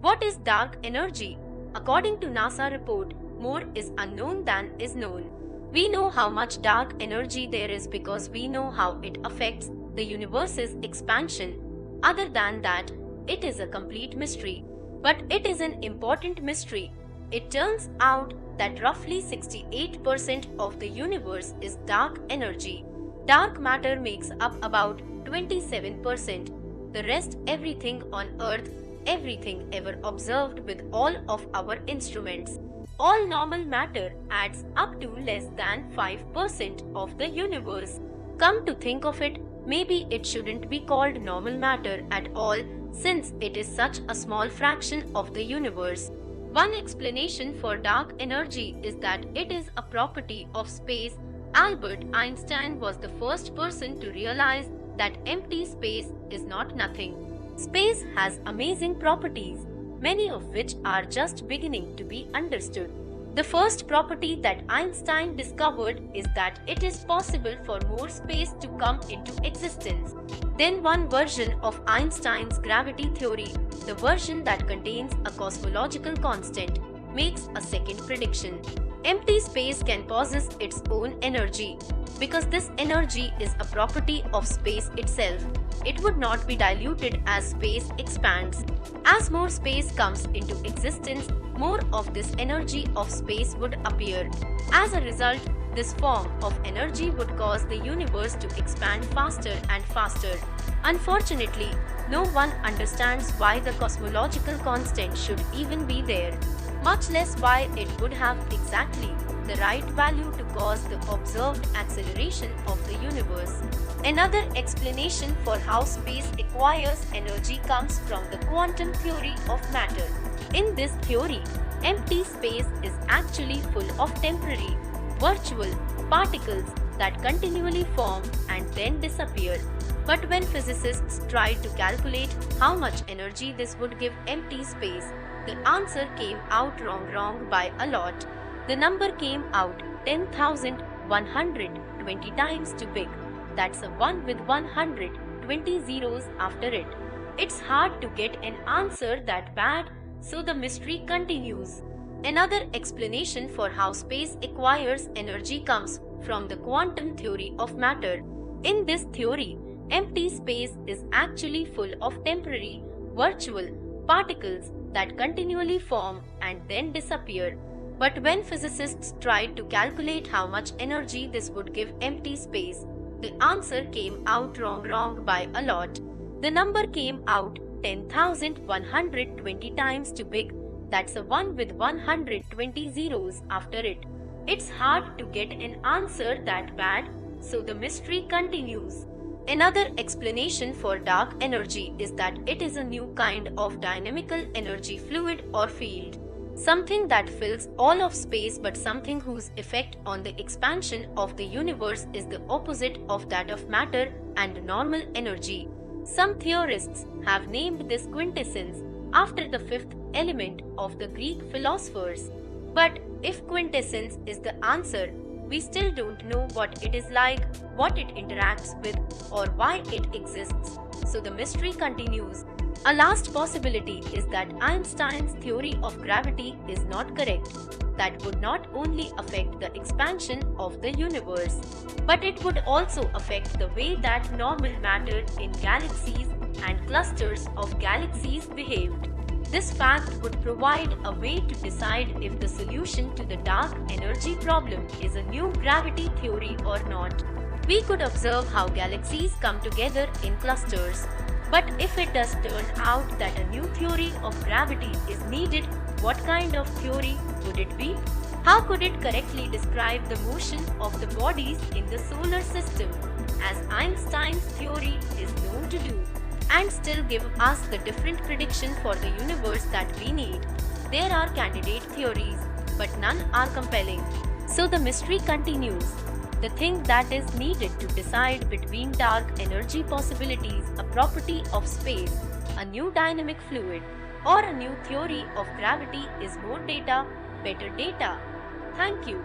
What is dark energy? According to NASA report, more is unknown than is known. We know how much dark energy there is because we know how it affects the universe's expansion. Other than that, it is a complete mystery. But it is an important mystery. It turns out that roughly 68% of the universe is dark energy. Dark matter makes up about 27%. The rest, everything on Earth, everything ever observed with all of our instruments, all normal matter adds up to less than 5% of the universe. Come to think of it, maybe it shouldn't be called normal matter at all since it is such a small fraction of the universe. One explanation for dark energy is that it is a property of space. Albert Einstein was the first person to realize that empty space is not nothing. Space has amazing properties, many of which are just beginning to be understood. The first property that Einstein discovered is that it is possible for more space to come into existence. Then one version of Einstein's gravity theory, the version that contains a cosmological constant, makes a second prediction. Empty space can possess its own energy. Because this energy is a property of space itself, it would not be diluted as space expands. As more space comes into existence, more of this energy of space would appear. As a result, this form of energy would cause the universe to expand faster and faster. Unfortunately, no one understands why the cosmological constant should even be there, much less why it would have exactly the right value to cause the observed acceleration of the universe. Another explanation for how space acquires energy comes from the quantum theory of matter. In this theory, empty space is actually full of temporary, virtual particles that continually form and then disappear. But when physicists tried to calculate how much energy this would give empty space, the answer came out wrong by a lot. The number came out 10,120 times too big. That's a 1 with 120 zeros after it. It's hard to get an answer that bad, so the mystery continues. Another explanation for how space acquires energy comes from the quantum theory of matter. In this theory, empty space is actually full of temporary, virtual particles that continually form and then disappear. But when physicists tried to calculate how much energy this would give empty space, the answer came out wrong by a lot. The number came out 10,120 times too big. That's a 1 with 120 zeros after it. It's hard to get an answer that bad, so the mystery continues. Another explanation for dark energy is that it is a new kind of dynamical energy fluid or field. Something that fills all of space but something whose effect on the expansion of the universe is the opposite of that of matter and normal energy. Some theorists have named this quintessence after the fifth element of the Greek philosophers. But if quintessence is the answer, we still don't know what it is like, what it interacts with, or why it exists. So the mystery continues. A last possibility is that Einstein's theory of gravity is not correct. That would not only affect the expansion of the universe, but it would also affect the way that normal matter in galaxies and clusters of galaxies behaved. This fact would provide a way to decide if the solution to the dark energy problem is a new gravity theory or not. We could observe how galaxies come together in clusters. But if it does turn out that a new theory of gravity is needed, what kind of theory would it be? How could it correctly describe the motion of the bodies in the solar system, as Einstein's theory is known to do, and still give us the different prediction for the universe that we need? There are candidate theories, but none are compelling. So the mystery continues. The thing that is needed to decide between dark energy possibilities, a property of space, a new dynamic fluid, or a new theory of gravity is more data, better data. Thank you.